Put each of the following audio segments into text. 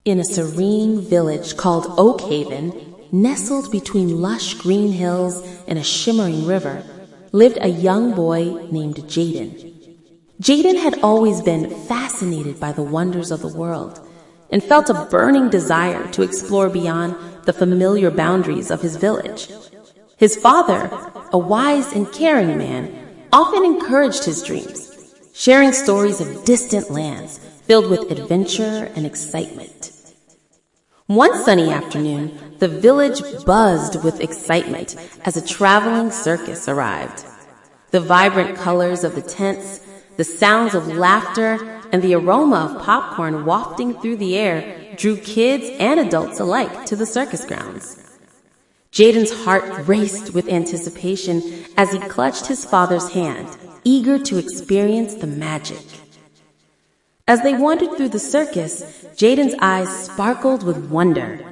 In a serene village called Oakhaven, nestled between lush green hills and a shimmering river, lived a young boy named Jaden. Jaden had always been fascinated by the wonders of the world and felt a burning desire to explore beyond the familiar boundaries of his village. His father, a wise and caring man, often encouraged his dreams, sharing stories of distant lands filled with adventure and excitement. One sunny afternoon, the village buzzed with excitement as a traveling circus arrived. The vibrant colors of the tents, the sounds of laughter, and the aroma of popcorn wafting through the air drew kids and adults alike to the circus grounds. Jaden's heart raced with anticipation as he clutched his father's hand, eager to experience the magic. As they wandered through the circus, Jaden's eyes sparkled with wonder.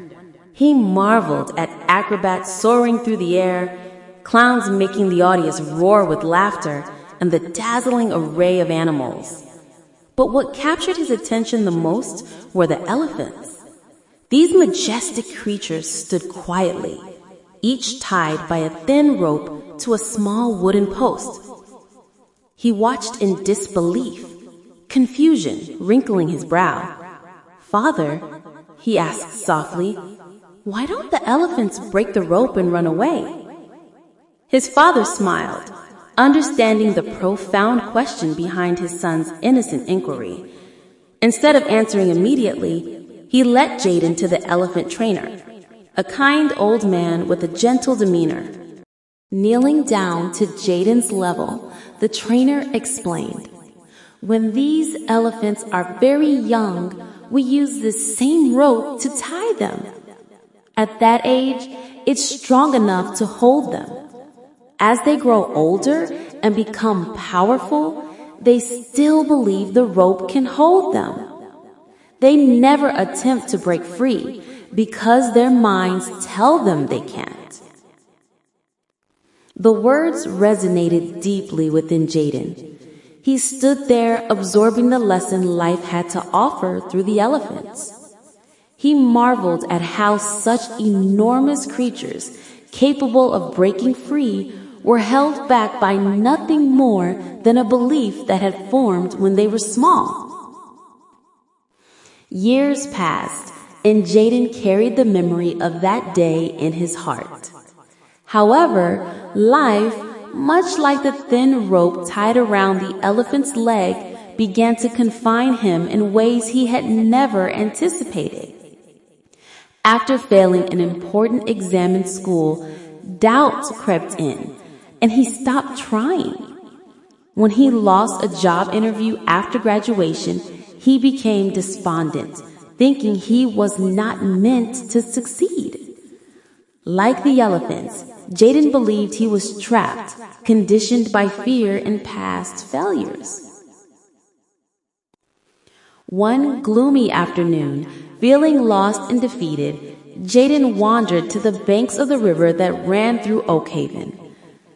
He marveled at acrobats soaring through the air, clowns making the audience roar with laughter, and the dazzling array of animals. But what captured his attention the most were the elephants. These majestic creatures stood quietly, each tied by a thin rope to a small wooden post. He watched in disbelief, confusion wrinkling his brow. "Father," he asked softly, "why don't the elephants break the rope and run away?" His father smiled, understanding the profound question behind his son's innocent inquiry. Instead of answering immediately, he led Jaden to the elephant trainer, a kind old man with a gentle demeanor. Kneeling down to Jaden's level, the trainer explained, "When these elephants are very young, we use this same rope to tie them. At that age, it's strong enough to hold them. As they grow older and become powerful, they still believe the rope can hold them. They never attempt to break free because their minds tell them they can't." The words resonated deeply within Jaden. He stood there absorbing the lesson life had to offer through the elephants. He marveled at how such enormous creatures, capable of breaking free, were held back by nothing more than a belief that had formed when they were small. Years passed, and Jaden carried the memory of that day in his heart. However, life, much like the thin rope tied around the elephant's leg, began to confine him in ways he had never anticipated. After failing an important exam in school, doubt crept in, and he stopped trying. When he lost a job interview after graduation, he became despondent, thinking he was not meant to succeed. Like the elephants, Jaden believed he was trapped, conditioned by fear and past failures. One gloomy afternoon, feeling lost and defeated, Jaden wandered to the banks of the river that ran through Oakhaven.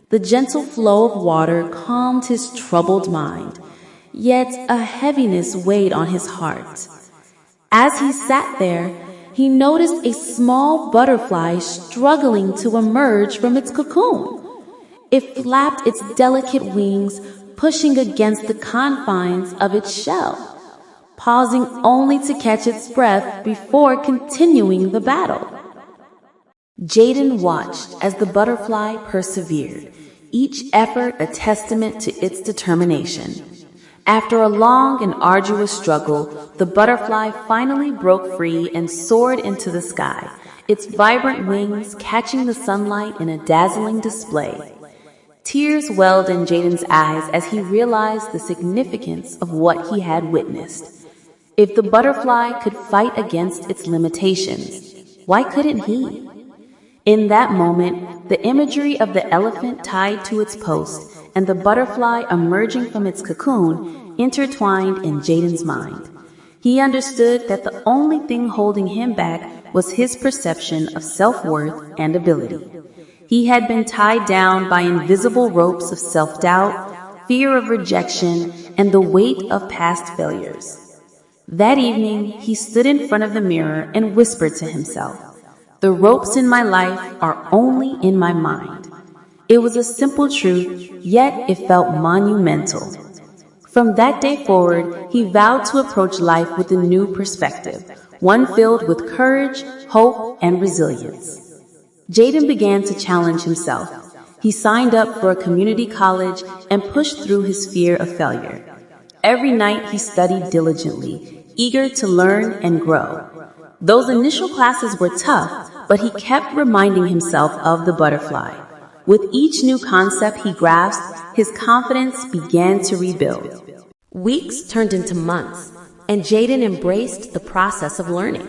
The gentle flow of water calmed his troubled mind, yet a heaviness weighed on his heart. As he sat there, he noticed a small butterfly struggling to emerge from its cocoon. It flapped its delicate wings, pushing against the confines of its shell, pausing only to catch its breath before continuing the battle. Jaden watched as the butterfly persevered, each effort a testament to its determination. After a long and arduous struggle, the butterfly finally broke free and soared into the sky, its vibrant wings catching the sunlight in a dazzling display. Tears welled in Jaden's eyes as he realized the significance of what he had witnessed. If the butterfly could fight against its limitations, why couldn't he? In that moment, the imagery of the elephant tied to its post and the butterfly emerging from its cocoon intertwined in Jaden's mind. He understood that the only thing holding him back was his perception of self-worth and ability. He had been tied down by invisible ropes of self-doubt, fear of rejection, and the weight of past failures. That evening, he stood in front of the mirror and whispered to himself, "The ropes in my life are only in my mind." It was a simple truth, yet it felt monumental. From that day forward, he vowed to approach life with a new perspective, one filled with courage, hope, and resilience. Jaden began to challenge himself. He signed up for a community college and pushed through his fear of failure. Every night he studied diligently, eager to learn and grow. Those initial classes were tough, but he kept reminding himself of the butterfly. With each new concept he grasped, his confidence began to rebuild. Weeks turned into months, and Jaden embraced the process of learning.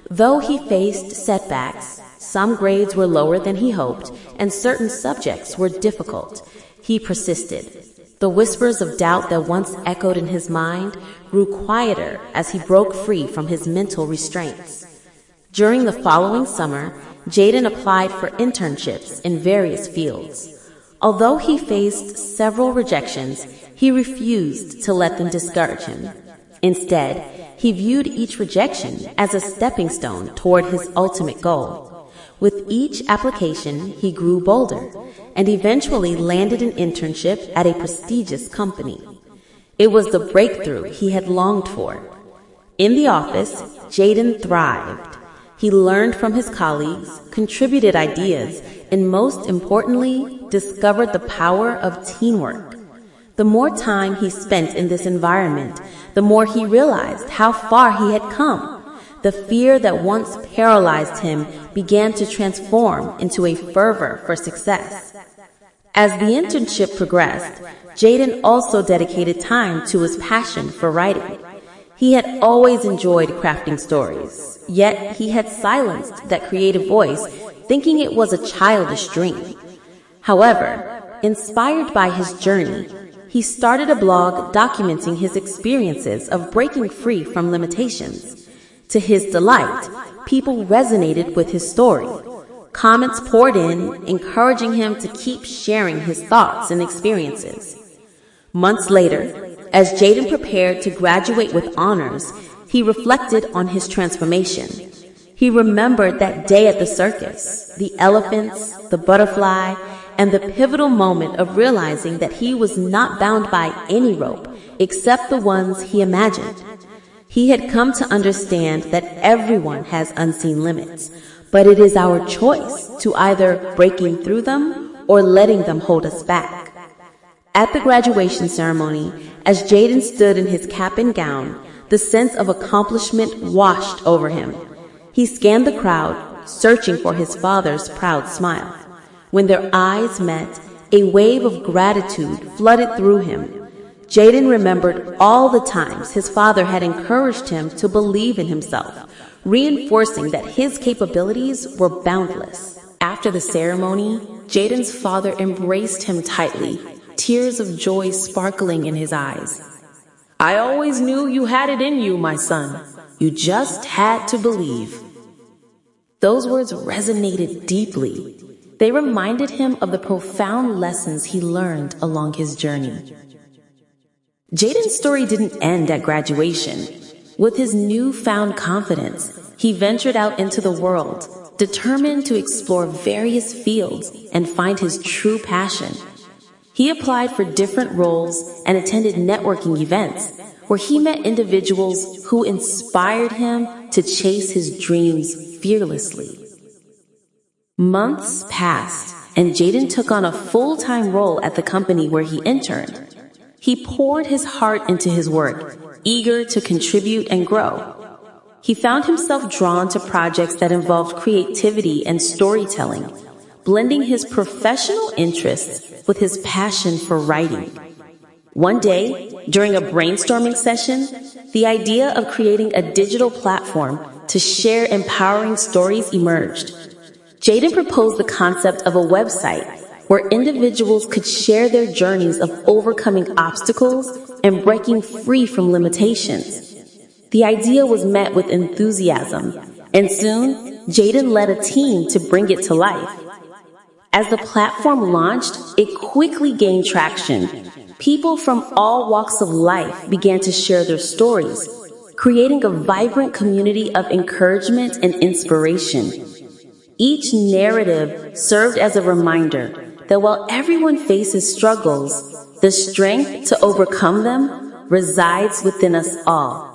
Though he faced setbacks, some grades were lower than he hoped, and certain subjects were difficult, he persisted. The whispers of doubt that once echoed in his mind grew quieter as he broke free from his mental restraints. During the following summer, Jaden applied for internships in various fields. Although he faced several rejections, he refused to let them discourage him. Instead, he viewed each rejection as a stepping stone toward his ultimate goal. With each application, he grew bolder and eventually landed an internship at a prestigious company. It was the breakthrough he had longed for. In the office, Jaden thrived. He learned from his colleagues, contributed ideas, and most importantly, discovered the power of teamwork. The more time he spent in this environment, the more he realized how far he had come. The fear that once paralyzed him began to transform into a fervor for success. As the internship progressed, Jaden also dedicated time to his passion for writing. He had always enjoyed crafting stories, yet he had silenced that creative voice, thinking it was a childish dream. However, inspired by his journey, he started a blog documenting his experiences of breaking free from limitations. To his delight, people resonated with his story. Comments poured in, encouraging him to keep sharing his thoughts and experiences. Months later, as Jaden prepared to graduate with honors, he reflected on his transformation. He remembered that day at the circus, the elephants, the butterfly, and the pivotal moment of realizing that he was not bound by any rope except the ones he imagined. He had come to understand that everyone has unseen limits, but it is our choice to either breaking through them or letting them hold us back. At the graduation ceremony, as Jaden stood in his cap and gown, the sense of accomplishment washed over him. He scanned the crowd, searching for his father's proud smile. When their eyes met, a wave of gratitude flooded through him. Jaden remembered all the times his father had encouraged him to believe in himself, reinforcing that his capabilities were boundless. After the ceremony, Jaden's father embraced him tightly, tears of joy sparkling in his eyes. "I always knew you had it in you, my son. You just had to believe." Those words resonated deeply. They reminded him of the profound lessons he learned along his journey. Jaden's story didn't end at graduation. With his newfound confidence, he ventured out into the world, determined to explore various fields and find his true passion. He applied for different roles and attended networking events where he met individuals who inspired him to chase his dreams fearlessly. Months passed, and Jaden took on a full-time role at the company where he interned. He poured his heart into his work, eager to contribute and grow. He found himself drawn to projects that involved creativity and storytelling, blending his professional interests with his passion for writing. One day, during a brainstorming session, the idea of creating a digital platform to share empowering stories emerged. Jaden proposed the concept of a website where individuals could share their journeys of overcoming obstacles and breaking free from limitations. The idea was met with enthusiasm, and soon, Jaden led a team to bring it to life. As the platform launched, it quickly gained traction. People from all walks of life began to share their stories, creating a vibrant community of encouragement and inspiration. Each narrative served as a reminder that while everyone faces struggles, the strength to overcome them resides within us all.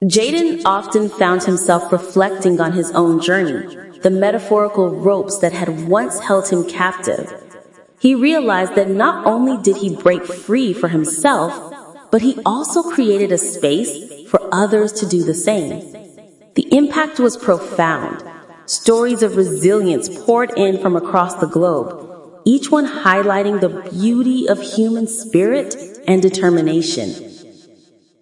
Jaden often found himself reflecting on his own journey, the metaphorical ropes that had once held him captive. He realized that not only did he break free for himself, but he also created a space for others to do the same. The impact was profound. Stories of resilience poured in from across the globe, each one highlighting the beauty of human spirit and determination.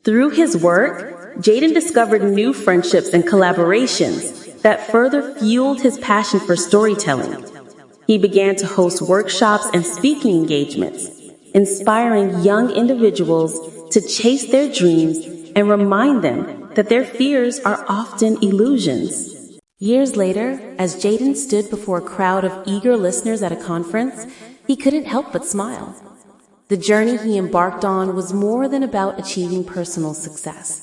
Through his work, Jaden discovered new friendships and collaborations that further fueled his passion for storytelling. He began to host workshops and speaking engagements, inspiring young individuals to chase their dreams and remind them that their fears are often illusions. Years later, as Jaden stood before a crowd of eager listeners at a conference, he couldn't help but smile. The journey he embarked on was more than about achieving personal success.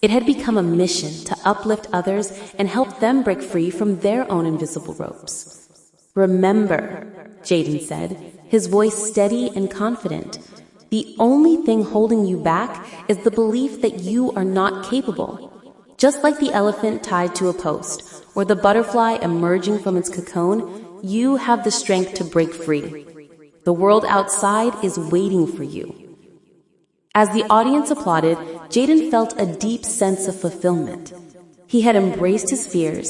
It had become a mission to uplift others and help them break free from their own invisible ropes. "Remember," Jaden said, his voice steady and confident, "the only thing holding you back is the belief that you are not capable. Just like the elephant tied to a post, or the butterfly emerging from its cocoon, you have the strength to break free. The world outside is waiting for you." As the audience applauded, Jaden felt a deep sense of fulfillment. He had embraced his fears,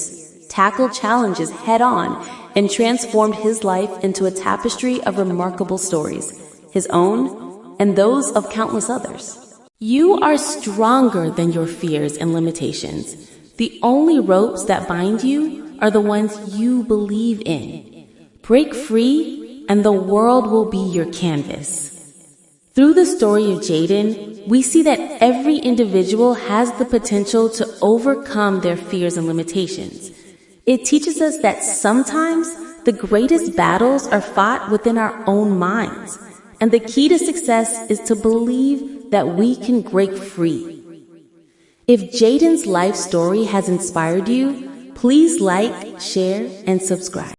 tackled challenges head-on, and transformed his life into a tapestry of remarkable stories, his own and those of countless others. You are stronger than your fears and limitations. The only ropes that bind you are the ones you believe in. Break free, and the world will be your canvas. Through the story of Jaden, we see that every individual has the potential to overcome their fears and limitations. It teaches us that sometimes the greatest battles are fought within our own minds, and the key to success is to believe that we can break free. If Jaden's life story has inspired you, please like, share, and subscribe.